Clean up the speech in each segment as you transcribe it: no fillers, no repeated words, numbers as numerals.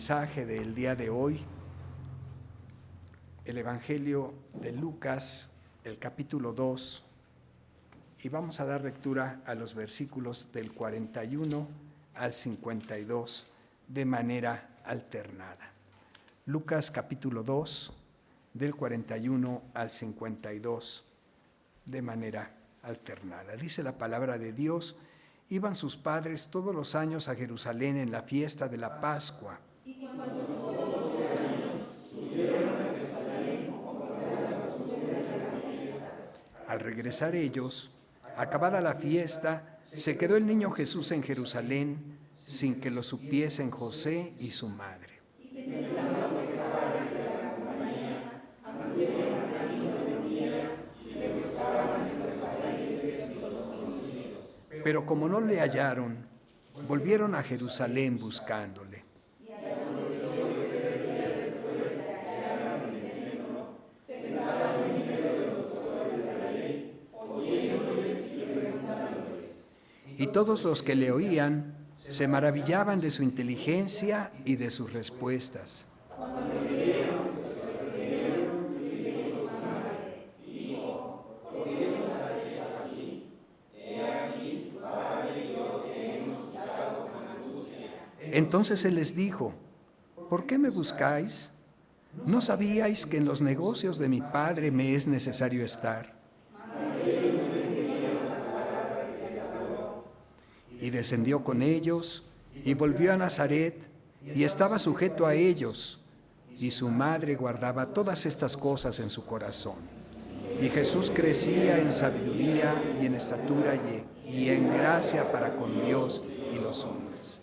mensaje del día de hoy, el Evangelio de Lucas, el capítulo 2, y vamos a dar lectura a los versículos del 41 al 52 de manera alternada. Lucas capítulo 2, del 41 al 52 de manera alternada. Dice la palabra de Dios: iban sus padres todos los años a Jerusalén en la fiesta de la Pascua. Al regresar ellos, acabada la fiesta, se quedó el niño Jesús en Jerusalén sin que lo supiesen José y su madre. Pero como no le hallaron, volvieron a Jerusalén buscándole. Y todos los que le oían se maravillaban de su inteligencia y de sus respuestas. Entonces él les dijo: ¿por qué me buscáis? ¿No sabíais que en los negocios de mi padre me es necesario estar? Y descendió con ellos, y volvió a Nazaret, y estaba sujeto a ellos, y su madre guardaba todas estas cosas en su corazón. Y Jesús crecía en sabiduría y en estatura y en gracia para con Dios y los hombres.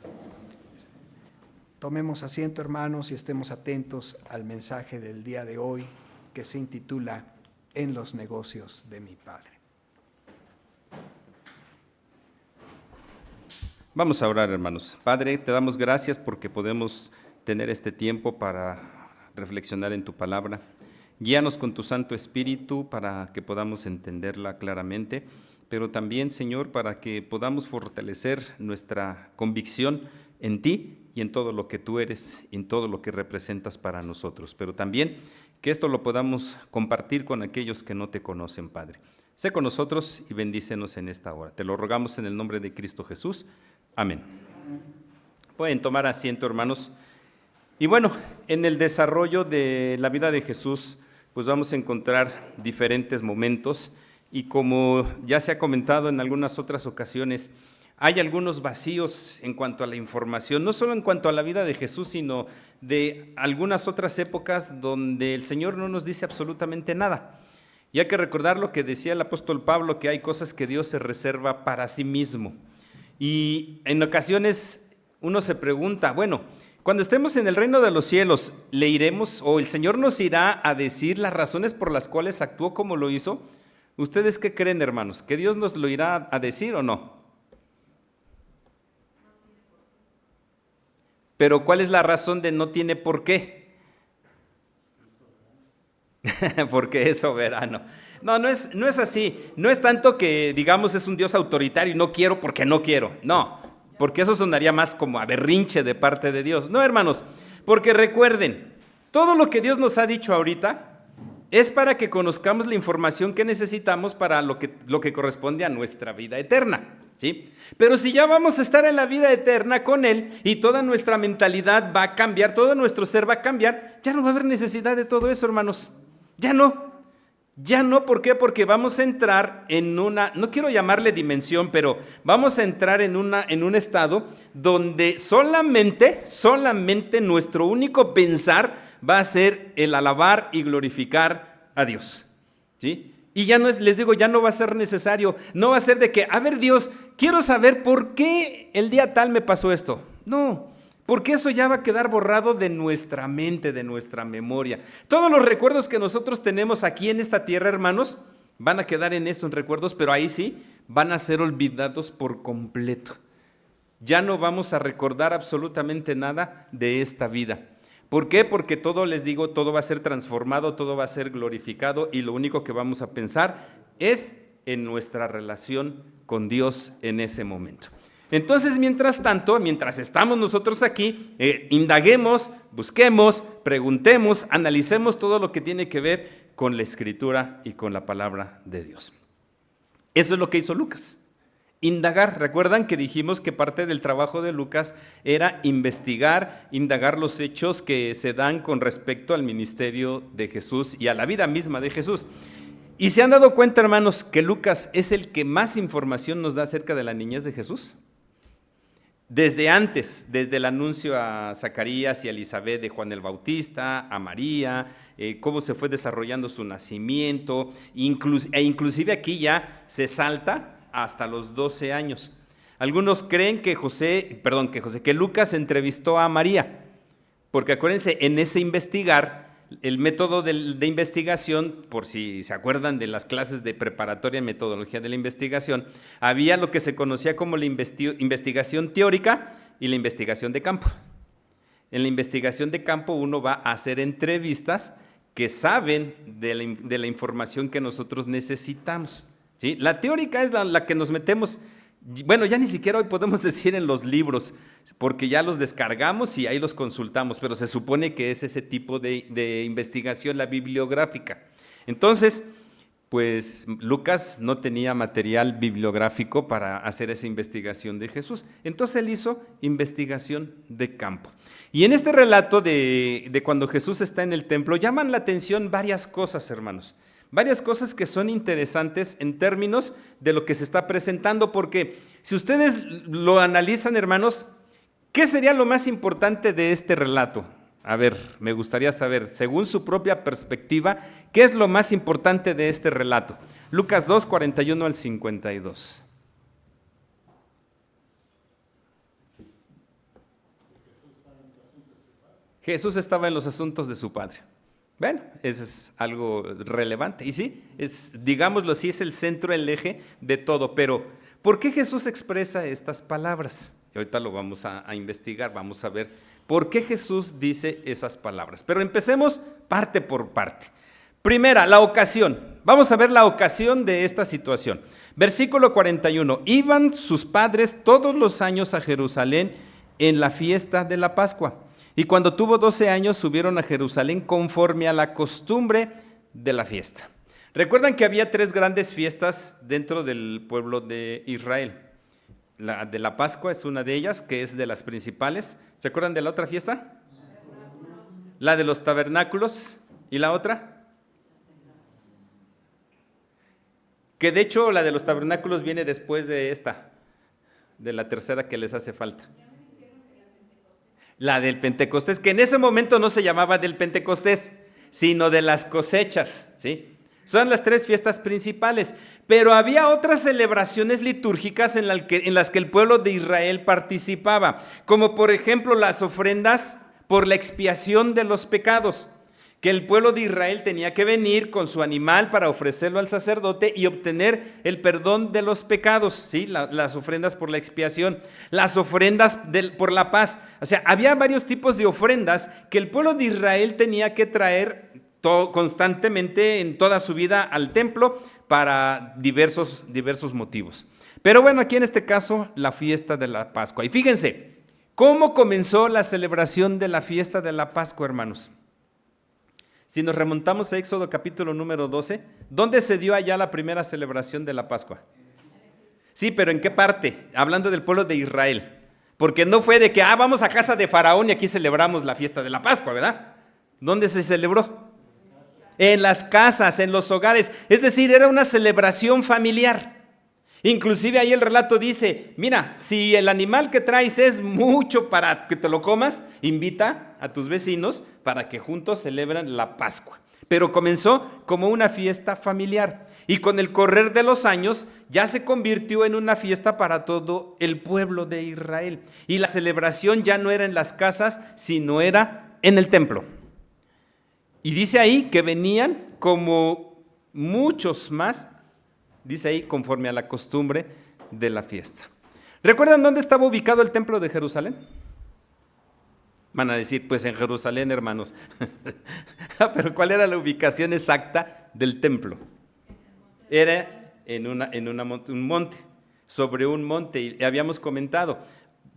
Tomemos asiento, hermanos, y estemos atentos al mensaje del día de hoy, que se intitula En los negocios de mi Padre. Vamos a orar, hermanos. Padre, te damos gracias porque podemos tener este tiempo para reflexionar en tu palabra. Guíanos con tu Santo Espíritu para que podamos entenderla claramente, pero también, Señor, para que podamos fortalecer nuestra convicción en ti y en todo lo que tú eres, y en todo lo que representas para nosotros, pero también que esto lo podamos compartir con aquellos que no te conocen, Padre. Sé con nosotros y bendícenos en esta hora. Te lo rogamos en el nombre de Cristo Jesús. Amén. Pueden tomar asiento, hermanos. Y bueno, en el desarrollo de la vida de Jesús, pues vamos a encontrar diferentes momentos, y como ya se ha comentado en algunas otras ocasiones, hay algunos vacíos en cuanto a la información, no solo en cuanto a la vida de Jesús, sino de algunas otras épocas donde el Señor no nos dice absolutamente nada. Y hay que recordar lo que decía el apóstol Pablo, que hay cosas que Dios se reserva para sí mismo. Y en ocasiones uno se pregunta, bueno, cuando estemos en el reino de los cielos, ¿le iremos o el Señor nos irá a decir las razones por las cuales actuó como lo hizo? ¿Ustedes qué creen, hermanos? ¿Que Dios nos lo irá a decir o no? Pero ¿cuál es la razón de no tiene por qué? Porque es soberano. No es así. No es tanto que, digamos, es un Dios autoritario y no quiero porque no quiero. No, porque eso sonaría más como a berrinche de parte de Dios. No, hermanos, porque recuerden, todo lo que Dios nos ha dicho ahorita es para que conozcamos la información que necesitamos para lo que corresponde a nuestra vida eterna, ¿sí? Pero si ya vamos a estar en la vida eterna con Él y toda nuestra mentalidad va a cambiar, todo nuestro ser va a cambiar, ya no va a haber necesidad de todo eso, hermanos. Ya no, ¿por qué? Porque vamos a entrar en una, no quiero llamarle dimensión, pero vamos a entrar en un estado donde solamente nuestro único pensar va a ser el alabar y glorificar a Dios, ¿sí? Y ya no es, les digo, ya no va a ser necesario, no va a ser de que, a ver Dios, quiero saber por qué el día tal me pasó esto. No, porque eso ya va a quedar borrado de nuestra mente, de nuestra memoria. Todos los recuerdos que nosotros tenemos aquí en esta tierra, hermanos, van a quedar en esos recuerdos, pero ahí sí van a ser olvidados por completo. Ya no vamos a recordar absolutamente nada de esta vida. ¿Por qué? Porque todo, les digo, todo va a ser transformado, todo va a ser glorificado, y lo único que vamos a pensar es en nuestra relación con Dios en ese momento. Entonces, mientras tanto, mientras estamos nosotros aquí, indaguemos, busquemos, preguntemos, analicemos todo lo que tiene que ver con la Escritura y con la palabra de Dios. Eso es lo que hizo Lucas. Indagar. ¿Recuerdan que dijimos que parte del trabajo de Lucas era investigar, indagar los hechos que se dan con respecto al ministerio de Jesús y a la vida misma de Jesús? ¿Y se han dado cuenta, hermanos, que Lucas es el que más información nos da acerca de la niñez de Jesús? Desde antes, desde el anuncio a Zacarías y a Elizabeth de Juan el Bautista, a María, cómo se fue desarrollando su nacimiento, inclusive aquí ya se salta hasta los 12 años. Algunos creen que Lucas entrevistó a María, porque acuérdense, en ese investigar, el método de investigación, por si se acuerdan de las clases de preparatoria en metodología de la investigación, había lo que se conocía como la investigación teórica y la investigación de campo. En la investigación de campo uno va a hacer entrevistas que saben de la información que nosotros necesitamos, ¿sí? La teórica es la que nos metemos, bueno, ya ni siquiera hoy podemos decir en los libros, porque ya los descargamos y ahí los consultamos, pero se supone que es ese tipo de investigación, la bibliográfica. Entonces, pues Lucas no tenía material bibliográfico para hacer esa investigación de Jesús, entonces él hizo investigación de campo. Y en este relato de cuando Jesús está en el templo, llaman la atención varias cosas, hermanos. Varias cosas que son interesantes en términos de lo que se está presentando, porque si ustedes lo analizan, hermanos, ¿qué sería lo más importante de este relato? A ver, me gustaría saber, según su propia perspectiva, ¿qué es lo más importante de este relato? Lucas 2, 41 al 52. Jesús estaba en los asuntos de su Padre. Bueno, eso es algo relevante. Y sí, digámoslo así, es el centro, el eje de todo. Pero, ¿por qué Jesús expresa estas palabras? Y ahorita lo vamos a investigar, vamos a ver por qué Jesús dice esas palabras. Pero empecemos parte por parte. Primera, la ocasión. Vamos a ver la ocasión de esta situación. Versículo 41. Iban sus padres todos los años a Jerusalén en la fiesta de la Pascua. Y cuando tuvo 12 años subieron a Jerusalén conforme a la costumbre de la fiesta. Recuerdan que había 3 grandes fiestas dentro del pueblo de Israel. La de la Pascua es una de ellas, que es de las principales. ¿Se acuerdan de la otra fiesta? La de los tabernáculos. ¿Y la otra? Que de hecho la de los tabernáculos viene después de esta, de la tercera que les hace falta. La del Pentecostés, que en ese momento no se llamaba del Pentecostés, sino de las cosechas, ¿sí? Son las 3 fiestas principales, pero había otras celebraciones litúrgicas en las que el pueblo de Israel participaba, como por ejemplo las ofrendas por la expiación de los pecados, que el pueblo de Israel tenía que venir con su animal para ofrecerlo al sacerdote y obtener el perdón de los pecados, ¿sí? Las ofrendas por la expiación, las ofrendas por la paz. O sea, había varios tipos de ofrendas que el pueblo de Israel tenía que traer constantemente en toda su vida al templo para diversos motivos. Pero bueno, aquí en este caso, la fiesta de la Pascua. Y fíjense, ¿cómo comenzó la celebración de la fiesta de la Pascua, hermanos? Si nos remontamos a Éxodo capítulo número 12, ¿dónde se dio allá la primera celebración de la Pascua? Sí, pero ¿en qué parte? Hablando del pueblo de Israel. Porque no fue de que, vamos a casa de Faraón y aquí celebramos la fiesta de la Pascua, ¿verdad? ¿Dónde se celebró? En las casas, en los hogares. Es decir, era una celebración familiar. Inclusive ahí el relato dice, mira, si el animal que traes es mucho para que te lo comas, invita a tus vecinos para que juntos celebren la Pascua. Pero comenzó como una fiesta familiar y con el correr de los años ya se convirtió en una fiesta para todo el pueblo de Israel. Y la celebración ya no era en las casas, sino era en el templo. Y dice ahí que venían como muchos más, dice ahí, conforme a la costumbre de la fiesta. ¿Recuerdan dónde estaba ubicado el templo de Jerusalén? Van a decir, pues en Jerusalén, hermanos. Pero ¿cuál era la ubicación exacta del templo? Era en un monte. sobre un monte, y habíamos comentado,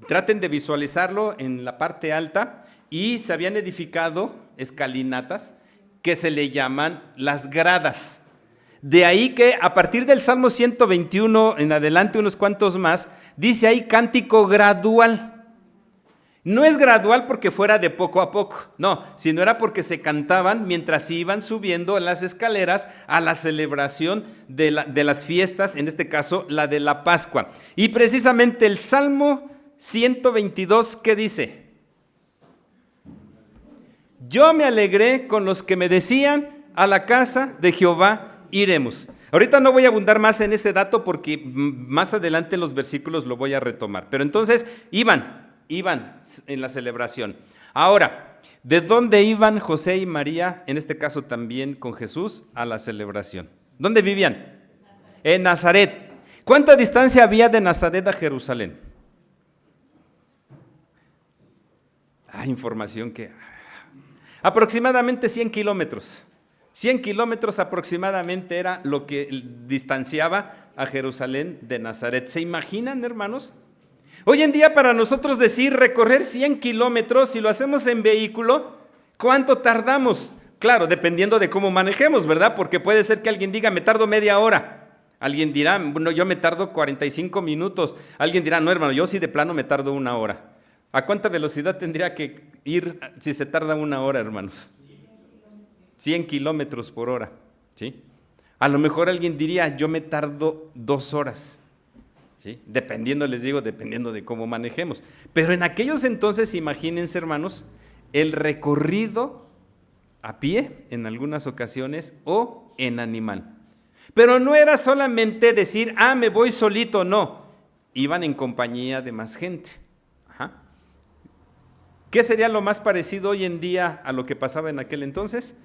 traten de visualizarlo en la parte alta, y se habían edificado escalinatas que se le llaman las gradas. De ahí que a partir del Salmo 121 en adelante, unos cuantos más, dice ahí cántico gradual. No es gradual porque fuera de poco a poco, no, sino era porque se cantaban mientras iban subiendo en las escaleras a la celebración de las fiestas, en este caso la de la Pascua. Y precisamente el Salmo 122, ¿qué dice? Yo me alegré con los que me decían, a la casa de Jehová iremos. Ahorita no voy a abundar más en ese dato porque más adelante en los versículos lo voy a retomar. Pero entonces iban en la celebración. Ahora, ¿de dónde iban José y María, en este caso también con Jesús, a la celebración? ¿Dónde vivían? En Nazaret. ¿Cuánta distancia había de Nazaret a Jerusalén? Información que... Aproximadamente 100 kilómetros. 100 kilómetros aproximadamente era lo que distanciaba a Jerusalén de Nazaret. ¿Se imaginan, hermanos? Hoy en día para nosotros decir recorrer 100 kilómetros, si lo hacemos en vehículo, ¿cuánto tardamos? Claro, dependiendo de cómo manejemos, ¿verdad? Porque puede ser que alguien diga, me tardo media hora. Alguien dirá, bueno, yo me tardo 45 minutos. Alguien dirá, no, hermano, yo sí de plano me tardo 1 hora. ¿A cuánta velocidad tendría que ir si se tarda 1 hora, hermanos? 100 kilómetros por hora, ¿sí? A lo mejor alguien diría, yo me tardo 2 horas. ¿Sí? Dependiendo, les digo, dependiendo de cómo manejemos. Pero en aquellos entonces, imagínense, hermanos, el recorrido a pie en algunas ocasiones o en animal. Pero no era solamente decir, me voy solito, no. Iban en compañía de más gente. Ajá. ¿Qué sería lo más parecido hoy en día a lo que pasaba en aquel entonces?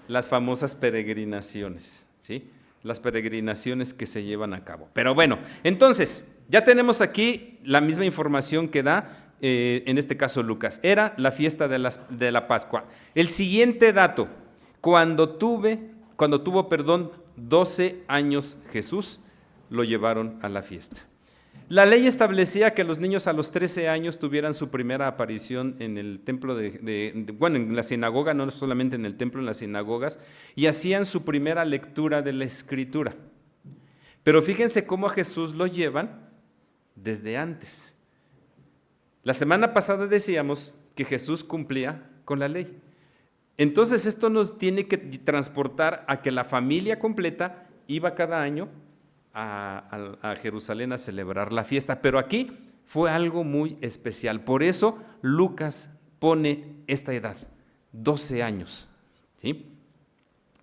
Las famosas peregrinaciones, ¿sí? Las peregrinaciones que se llevan a cabo. Pero bueno, entonces, ya tenemos aquí la misma información que da, en este caso Lucas. Era la fiesta de la Pascua. El siguiente dato, cuando tuvo 12 años Jesús, lo llevaron a la fiesta. La ley establecía que los niños a los 13 años tuvieran su primera aparición en el templo en la sinagoga, no solamente en el templo, en las sinagogas, y hacían su primera lectura de la Escritura. Pero fíjense cómo a Jesús lo llevan desde antes. La semana pasada decíamos que Jesús cumplía con la ley. Entonces esto nos tiene que transportar a que la familia completa iba cada año a Jerusalén a celebrar la fiesta, pero aquí fue algo muy especial. Por eso Lucas pone esta edad, 12 años. ¿Sí?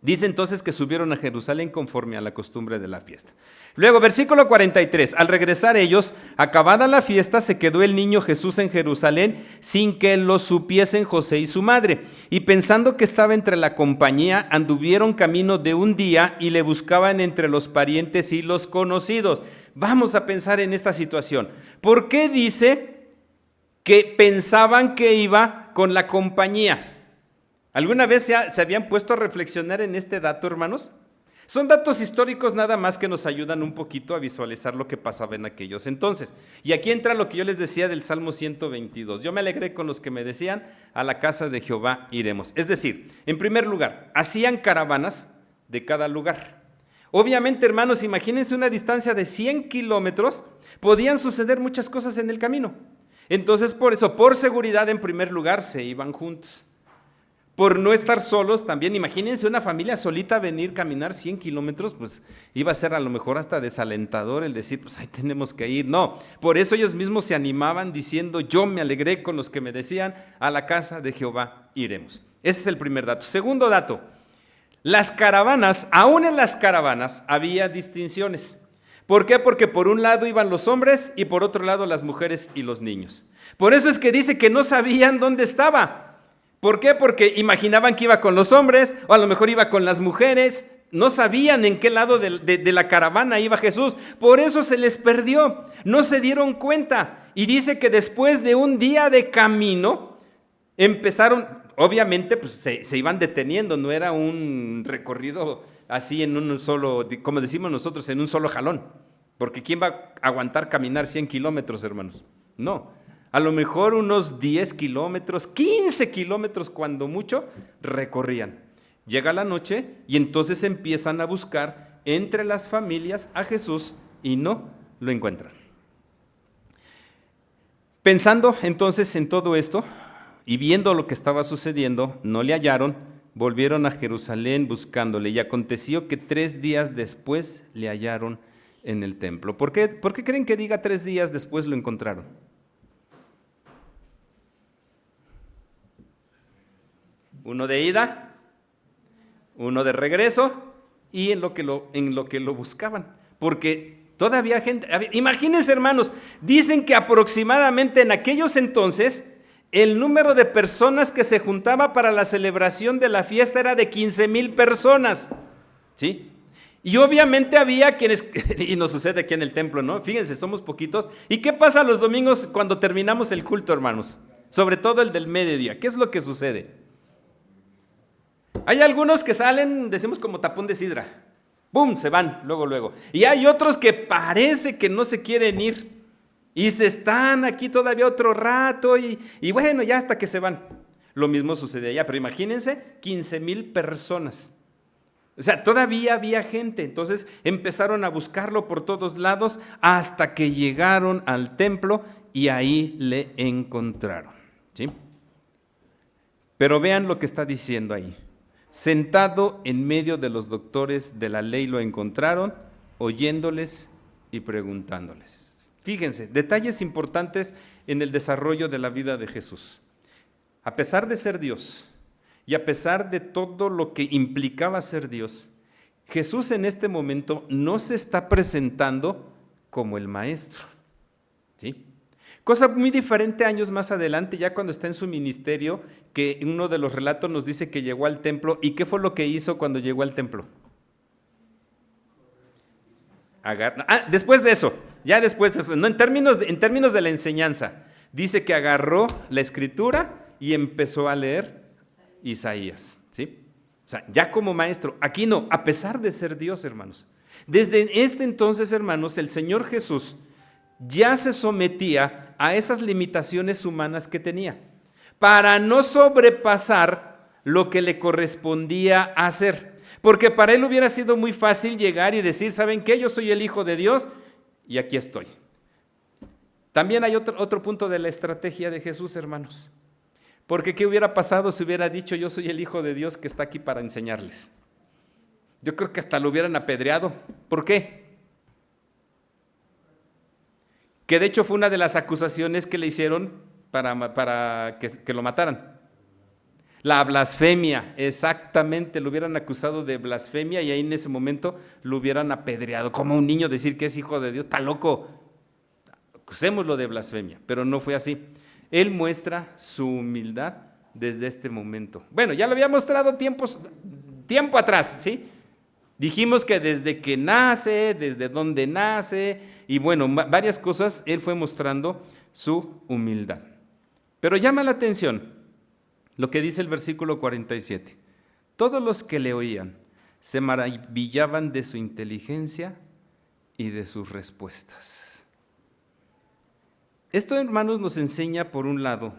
Dice entonces que subieron a Jerusalén conforme a la costumbre de la fiesta. Luego, versículo 43, al regresar ellos, acabada la fiesta, se quedó el niño Jesús en Jerusalén sin que lo supiesen José y su madre. Y pensando que estaba entre la compañía, anduvieron camino de un día y le buscaban entre los parientes y los conocidos. Vamos a pensar en esta situación. ¿Por qué dice que pensaban que iba con la compañía? ¿Alguna vez se habían puesto a reflexionar en este dato, hermanos? Son datos históricos nada más que nos ayudan un poquito a visualizar lo que pasaba en aquellos entonces. Y aquí entra lo que yo les decía del Salmo 122. Yo me alegré con los que me decían, a la casa de Jehová iremos. Es decir, en primer lugar, hacían caravanas de cada lugar. Obviamente, hermanos, imagínense una distancia de 100 kilómetros, podían suceder muchas cosas en el camino. Entonces, por eso, por seguridad, en primer lugar, se iban juntos. Por no estar solos también, imagínense una familia solita venir, caminar 100 kilómetros, pues iba a ser a lo mejor hasta desalentador el decir, pues ahí tenemos que ir. No, por eso ellos mismos se animaban diciendo, yo me alegré con los que me decían, a la casa de Jehová iremos. Ese es el primer dato. Segundo dato, las caravanas, aún en las caravanas había distinciones. ¿Por qué? Porque por un lado iban los hombres y por otro lado las mujeres y los niños. Por eso es que dice que no sabían dónde estaba. ¿Por qué? Porque imaginaban que iba con los hombres o a lo mejor iba con las mujeres. No sabían en qué lado de la caravana iba Jesús. Por eso se les perdió. No se dieron cuenta. Y dice que después de un día de camino empezaron, obviamente pues se iban deteniendo. No era un recorrido así en un solo, como decimos nosotros, en un solo jalón. Porque ¿quién va a aguantar caminar 100 kilómetros, hermanos? No, a lo mejor unos 10 kilómetros, 15 kilómetros cuando mucho recorrían. Llega la noche y entonces empiezan a buscar entre las familias a Jesús y no lo encuentran. Pensando entonces en todo esto y viendo lo que estaba sucediendo, no le hallaron, volvieron a Jerusalén buscándole y aconteció que 3 días después le hallaron en el templo. ¿Por qué creen que diga 3 días después lo encontraron? Uno de ida, uno de regreso y en lo que lo buscaban. Porque todavía gente, imagínense hermanos, dicen que aproximadamente en aquellos entonces el número de personas que se juntaba para la celebración de la fiesta era de 15,000 personas, ¿sí? Y obviamente había quienes, y nos sucede aquí en el templo, ¿no? Fíjense, somos poquitos. ¿Y qué pasa los domingos cuando terminamos el culto, hermanos? Sobre todo el del mediodía. ¿Qué es lo que sucede? Hay algunos que salen, decimos como tapón de sidra. ¡Bum! Se van, luego. Y hay otros que parece que no se quieren ir. Y se están aquí todavía otro rato y bueno, ya hasta que se van. Lo mismo sucede allá, pero imagínense, 15,000 personas. O sea, todavía había gente, entonces empezaron a buscarlo por todos lados hasta que llegaron al templo y ahí le encontraron, ¿sí? Pero vean lo que está diciendo ahí. Sentado en medio de los doctores de la ley lo encontraron, oyéndoles y preguntándoles. Fíjense, detalles importantes en el desarrollo de la vida de Jesús. A pesar de ser Dios y a pesar de todo lo que implicaba ser Dios, Jesús en este momento no se está presentando como el maestro, ¿sí? Cosa muy diferente años más adelante, ya cuando está en su ministerio, que uno de los relatos nos dice que llegó al templo. ¿Y qué fue lo que hizo cuando llegó al templo? Después de eso, no, en términos de la enseñanza, dice que agarró la escritura y empezó a leer Isaías, ¿sí? O sea, ya como maestro, aquí no, a pesar de ser Dios, hermanos. Desde este entonces, hermanos, el Señor Jesús ya se sometía a esas limitaciones humanas que tenía, para no sobrepasar lo que le correspondía hacer. Porque para él hubiera sido muy fácil llegar y decir, ¿saben qué? Yo soy el Hijo de Dios y aquí estoy. También hay otro punto de la estrategia de Jesús, hermanos. Porque ¿qué hubiera pasado si hubiera dicho, yo soy el Hijo de Dios que está aquí para enseñarles? Yo creo que hasta lo hubieran apedreado. ¿Por qué? Que de hecho fue una de las acusaciones que le hicieron para que lo mataran. La blasfemia, exactamente, lo hubieran acusado de blasfemia y ahí en ese momento lo hubieran apedreado. Como un niño decir que es hijo de Dios, está loco. Acusémoslo de blasfemia, pero no fue así. Él muestra su humildad desde este momento. Bueno, ya lo había mostrado tiempo atrás, ¿sí? Dijimos que desde que nace, desde dónde nace, y bueno, varias cosas, él fue mostrando su humildad. Pero llama la atención lo que dice el versículo 47. Todos los que le oían se maravillaban de su inteligencia y de sus respuestas. Esto, hermanos, nos enseña, por un lado,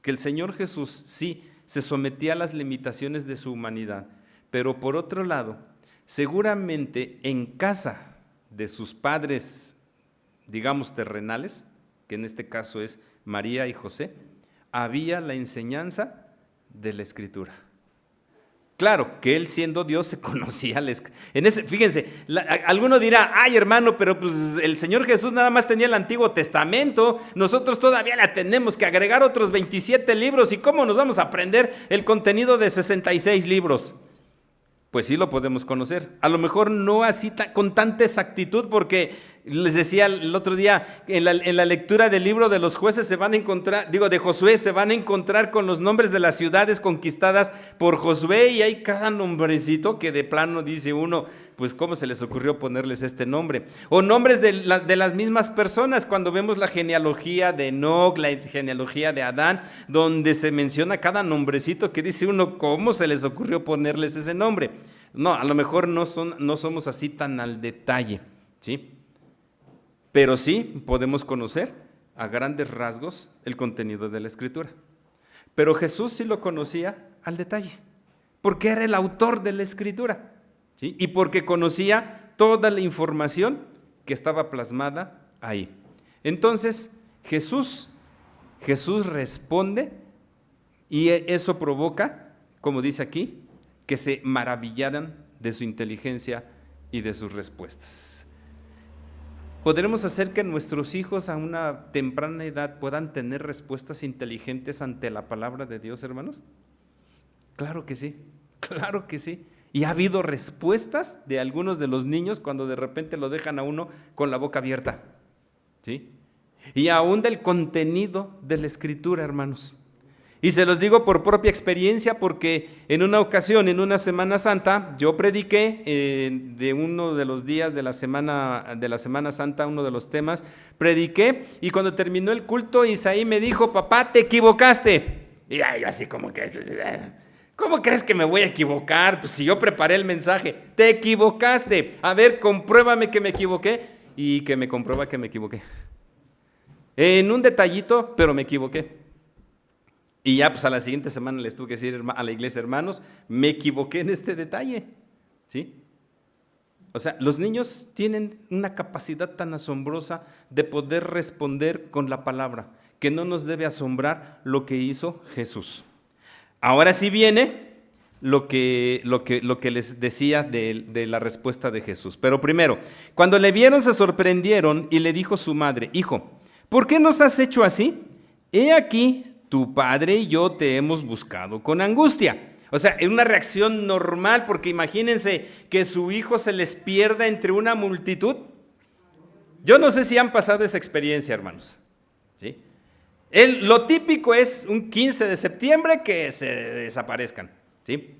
que el Señor Jesús sí se sometía a las limitaciones de su humanidad, pero por otro lado, seguramente en casa de sus padres, digamos terrenales, que en este caso es María y José, había la enseñanza de la Escritura. Claro, que él siendo Dios se conocía. Fíjense, alguno dirá, ay hermano, pero pues el Señor Jesús nada más tenía el Antiguo Testamento, nosotros todavía le tenemos que agregar otros 27 libros, ¿y cómo nos vamos a aprender el contenido de 66 libros? Pues sí lo podemos conocer, a lo mejor no así con tanta exactitud, porque les decía el otro día, en la lectura del libro de los jueces se van a encontrar, de Josué, se van a encontrar con los nombres de las ciudades conquistadas por Josué, y hay cada nombrecito que de plano dice uno, pues cómo se les ocurrió ponerles este nombre. O nombres de las mismas personas, cuando vemos la genealogía de Enoc, la genealogía de Adán, donde se menciona cada nombrecito que dice uno, ¿cómo se les ocurrió ponerles ese nombre? No, a lo mejor no somos así tan al detalle, ¿sí? pero sí podemos conocer a grandes rasgos el contenido de la Escritura. Pero Jesús sí lo conocía al detalle, porque era el autor de la Escritura, ¿sí? Y porque conocía toda la información que estaba plasmada ahí. Entonces, Jesús responde y eso provoca, como dice aquí, que se maravillaran de su inteligencia y de sus respuestas. ¿Podremos hacer que nuestros hijos a una temprana edad puedan tener respuestas inteligentes ante la palabra de Dios, hermanos? Claro que sí, claro que sí. Y ha habido respuestas de algunos de los niños cuando de repente lo dejan a uno con la boca abierta, ¿sí? Y aún del contenido de la Escritura, hermanos. Y se los digo por propia experiencia porque en una ocasión, en una Semana Santa, yo prediqué de uno de los días de la Semana Santa, uno de los temas, prediqué y cuando terminó el culto, Isaí me dijo, papá, te equivocaste. Y yo así como que, ¿cómo crees que me voy a equivocar? Pues si yo preparé el mensaje, te equivocaste. A ver, compruébame que me equivoqué y que me comprueba que me equivoqué. En un detallito, pero me equivoqué. Y ya pues a la siguiente semana les tuve que decir a la iglesia, hermanos, me equivoqué en este detalle, ¿sí? O sea, los niños tienen una capacidad tan asombrosa de poder responder con la palabra, que no nos debe asombrar lo que hizo Jesús. Ahora sí viene lo que les decía de la respuesta de Jesús. Pero primero, cuando le vieron se sorprendieron y le dijo su madre, hijo, ¿por qué nos has hecho así? He aquí, tu padre y yo te hemos buscado con angustia. O sea, es una reacción normal, porque imagínense que su hijo se les pierda entre una multitud. Yo no sé si han pasado esa experiencia, hermanos, ¿sí? Lo típico es un 15 de septiembre que se desaparezcan, ¿sí?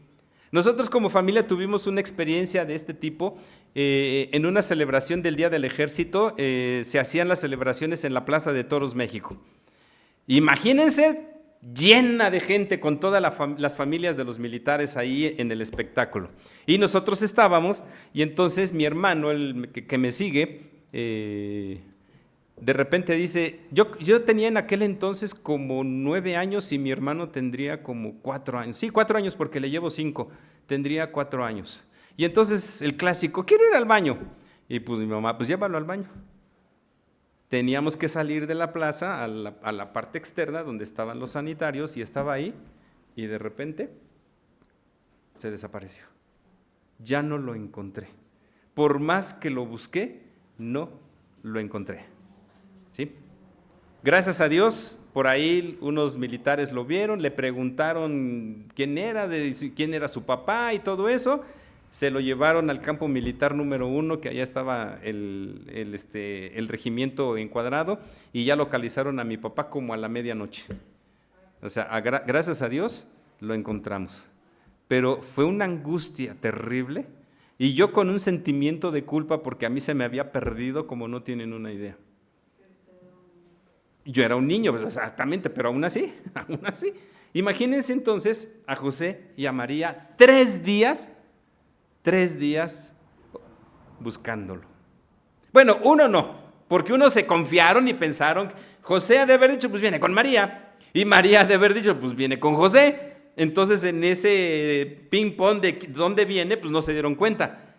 Nosotros como familia tuvimos una experiencia de este tipo. En una celebración del Día del Ejército, se hacían las celebraciones en la Plaza de Toros, México. Imagínense, llena de gente con todas las familias de los militares ahí en el espectáculo. Y nosotros estábamos, y entonces mi hermano, el que me sigue, de repente dice, yo tenía en aquel entonces como 9 años y mi hermano tendría como 4 años. Sí, 4 años porque le llevo 5, tendría 4 años. Y entonces el clásico, quiero ir al baño. Y pues mi mamá, pues llévalo al baño. Teníamos que salir de la plaza a la parte externa donde estaban los sanitarios y estaba ahí y de repente se desapareció. Ya no lo encontré. Por más que lo busqué, no lo encontré. ¿Sí? Gracias a Dios, por ahí unos militares lo vieron, le preguntaron quién era su papá y todo eso. Se lo llevaron al campo militar número 1, que allá estaba el regimiento encuadrado, y ya localizaron a mi papá como a la medianoche. O sea, gracias a Dios lo encontramos. Pero fue una angustia terrible, y yo con un sentimiento de culpa porque a mí se me había perdido como no tienen una idea. Yo era un niño, pues, exactamente, pero aún así. Imagínense entonces a José y a María 3 días buscándolo. Bueno, uno no, porque unos se confiaron y pensaron, José ha de haber dicho, pues viene con María, y María ha de haber dicho, pues viene con José. Entonces en ese ping-pong de dónde viene, pues no se dieron cuenta.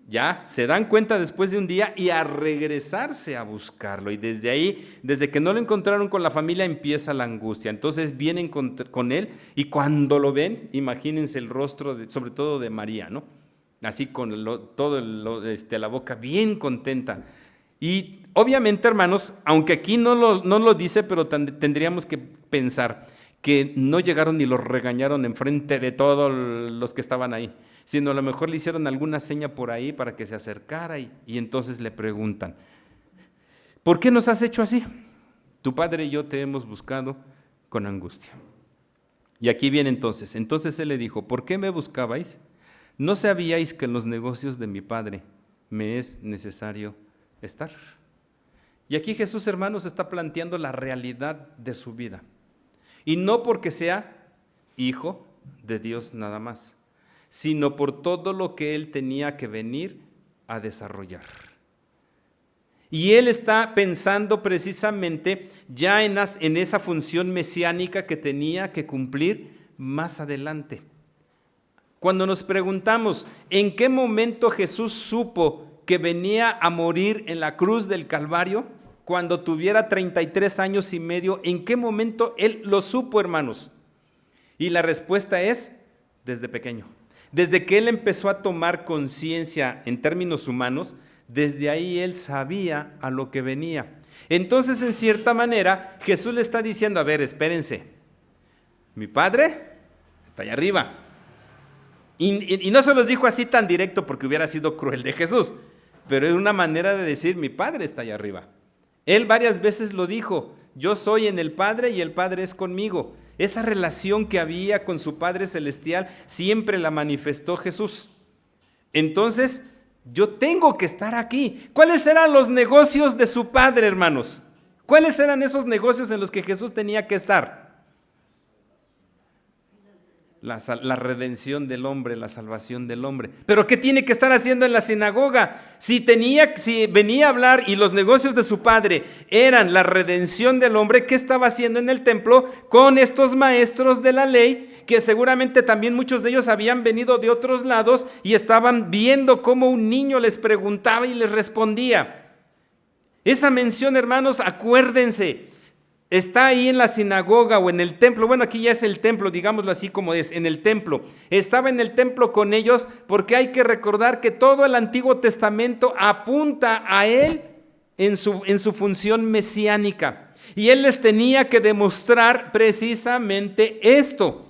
Ya se dan cuenta después de un día y a regresarse a buscarlo. Y desde ahí, desde que no lo encontraron con la familia, empieza la angustia. Entonces vienen con él y cuando lo ven, imagínense el rostro, sobre todo de María, ¿no? Así con la boca bien contenta. Y obviamente, hermanos, aunque aquí no lo dice, pero tendríamos que pensar que no llegaron ni los regañaron enfrente de todos los que estaban ahí, sino a lo mejor le hicieron alguna seña por ahí para que se acercara y entonces le preguntan, ¿por qué nos has hecho así? Tu padre y yo te hemos buscado con angustia. Y aquí viene entonces él le dijo, ¿por qué me buscabais? ¿No sabíais que en los negocios de mi padre me es necesario estar? Y aquí Jesús, hermanos, está planteando la realidad de su vida. Y no porque sea hijo de Dios nada más, sino por todo lo que él tenía que venir a desarrollar. Y él está pensando precisamente ya en esa función mesiánica que tenía que cumplir más adelante. Cuando nos preguntamos en qué momento Jesús supo que venía a morir en la cruz del Calvario, cuando tuviera 33 años y medio, ¿en qué momento él lo supo, hermanos? Y la respuesta es desde pequeño. Desde que él empezó a tomar conciencia en términos humanos, desde ahí él sabía a lo que venía. Entonces, en cierta manera, Jesús le está diciendo, a ver, espérense, mi Padre está allá arriba. Y no se los dijo así tan directo porque hubiera sido cruel de Jesús, pero es una manera de decir, mi Padre está allá arriba. Él varias veces lo dijo, yo soy en el Padre y el Padre es conmigo. Esa relación que había con su Padre Celestial siempre la manifestó Jesús. Entonces, yo tengo que estar aquí. ¿Cuáles eran los negocios de su Padre, hermanos? ¿Cuáles eran esos negocios en los que Jesús tenía que estar? La redención del hombre, la salvación del hombre. ¿Pero qué tiene que estar haciendo en la sinagoga? Si venía a hablar y los negocios de su Padre eran la redención del hombre, ¿qué estaba haciendo en el templo con estos maestros de la ley? Que seguramente también muchos de ellos habían venido de otros lados y estaban viendo cómo un niño les preguntaba y les respondía. Esa mención, hermanos, acuérdense, está ahí en la sinagoga o en el templo. Bueno, aquí ya es el templo, digámoslo así como es, en el templo. Estaba en el templo con ellos porque hay que recordar que todo el Antiguo Testamento apunta a él en su función mesiánica. Y él les tenía que demostrar precisamente esto,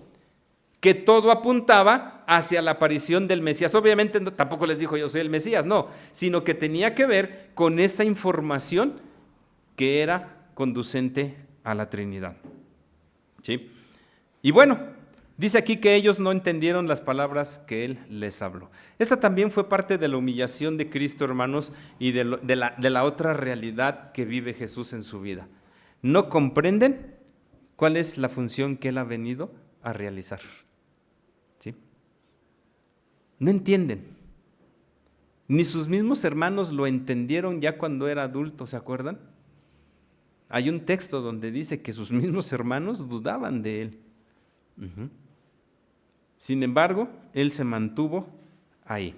que todo apuntaba hacia la aparición del Mesías. Obviamente tampoco les dijo yo soy el Mesías, no, sino que tenía que ver con esa información que era conducente a la Trinidad. ¿Sí? Y bueno, dice aquí que ellos no entendieron las palabras que él les habló. Esta también fue parte de la humillación de Cristo, hermanos, y de la otra realidad que vive Jesús en su vida. No comprenden cuál es la función que él ha venido a realizar. ¿Sí? No entienden. Ni sus mismos hermanos lo entendieron ya cuando era adulto, ¿se acuerdan? Hay un texto donde dice que sus mismos hermanos dudaban de él. Sin embargo, él se mantuvo ahí.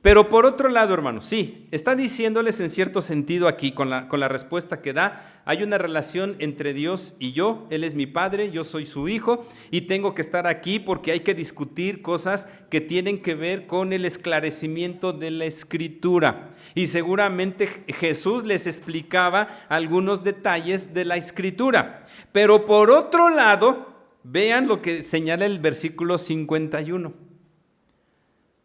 Pero por otro lado, hermanos, sí, está diciéndoles en cierto sentido aquí, con la respuesta que da, hay una relación entre Dios y yo. Él es mi Padre, yo soy su Hijo, y tengo que estar aquí porque hay que discutir cosas que tienen que ver con el esclarecimiento de la Escritura. Y seguramente Jesús les explicaba algunos detalles de la Escritura. Pero por otro lado, vean lo que señala el versículo 51.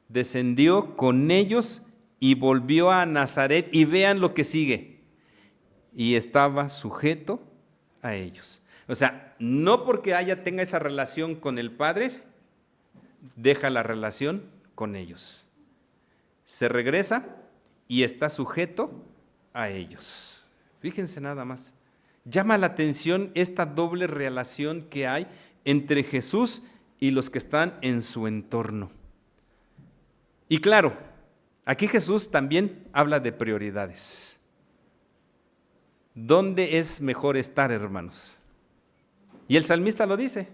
Descendió con ellos y volvió a Nazaret, y vean lo que sigue, y estaba sujeto a ellos. O sea, no porque tenga esa relación con el Padre, deja la relación con ellos. Se regresa y está sujeto a ellos. Fíjense nada más. Llama la atención esta doble relación que hay entre Jesús y los que están en su entorno. Y claro, aquí Jesús también habla de prioridades. ¿Dónde es mejor estar, hermanos? Y el salmista lo dice.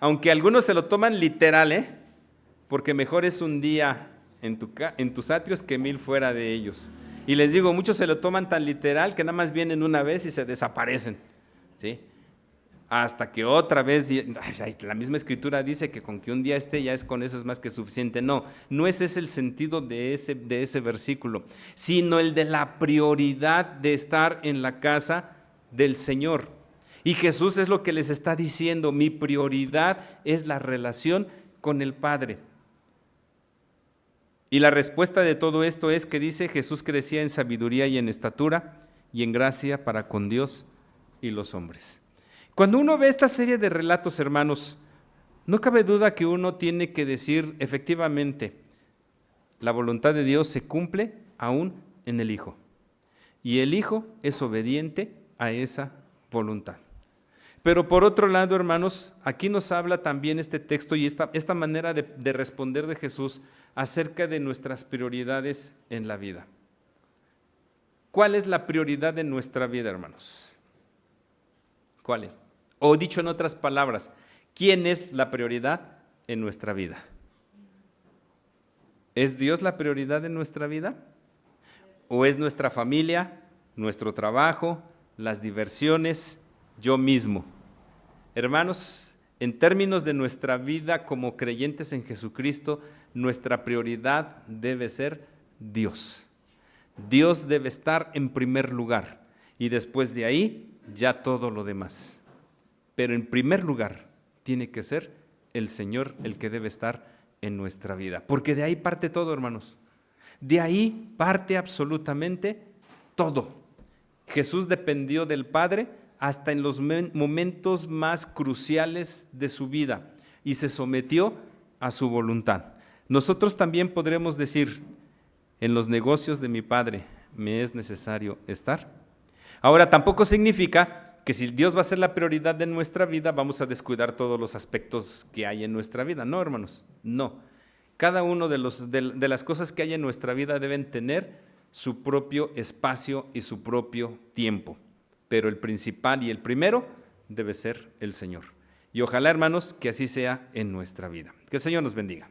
Aunque algunos se lo toman literal, porque mejor es un día en tus atrios que 1000 fuera de ellos. Y les digo, muchos se lo toman tan literal que nada más vienen una vez y se desaparecen, ¿sí? Hasta que otra vez, la misma Escritura dice que con que un día esté, ya es con eso es más que suficiente. No ese es el sentido de ese versículo, sino el de la prioridad de estar en la casa del Señor. Y Jesús es lo que les está diciendo, mi prioridad es la relación con el Padre. Y la respuesta de todo esto es que dice, Jesús crecía en sabiduría y en estatura y en gracia para con Dios y los hombres. Cuando uno ve esta serie de relatos, hermanos, no cabe duda que uno tiene que decir, efectivamente, la voluntad de Dios se cumple aún en el Hijo. Y el Hijo es obediente a esa voluntad. Pero por otro lado, hermanos, aquí nos habla también este texto y esta manera de responder de Jesús acerca de nuestras prioridades en la vida. ¿Cuál es la prioridad de nuestra vida, hermanos? ¿Cuál es? O dicho en otras palabras, ¿quién es la prioridad en nuestra vida? ¿Es Dios la prioridad en nuestra vida? ¿O es nuestra familia, nuestro trabajo, las diversiones, yo mismo? Hermanos, en términos de nuestra vida como creyentes en Jesucristo, nuestra prioridad debe ser Dios. Dios debe estar en primer lugar y después de ahí ya todo lo demás. Pero en primer lugar tiene que ser el Señor el que debe estar en nuestra vida, porque de ahí parte todo, hermanos. De ahí parte absolutamente todo. Jesús dependió del Padre hasta en los momentos más cruciales de su vida y se sometió a su voluntad. Nosotros también podremos decir, en los negocios de mi Padre me es necesario estar. Ahora, tampoco significa que si Dios va a ser la prioridad de nuestra vida, vamos a descuidar todos los aspectos que hay en nuestra vida. No, hermanos, no. Cada uno de las cosas que hay en nuestra vida deben tener su propio espacio y su propio tiempo. Pero el principal y el primero debe ser el Señor. Y ojalá, hermanos, que así sea en nuestra vida. Que el Señor nos bendiga.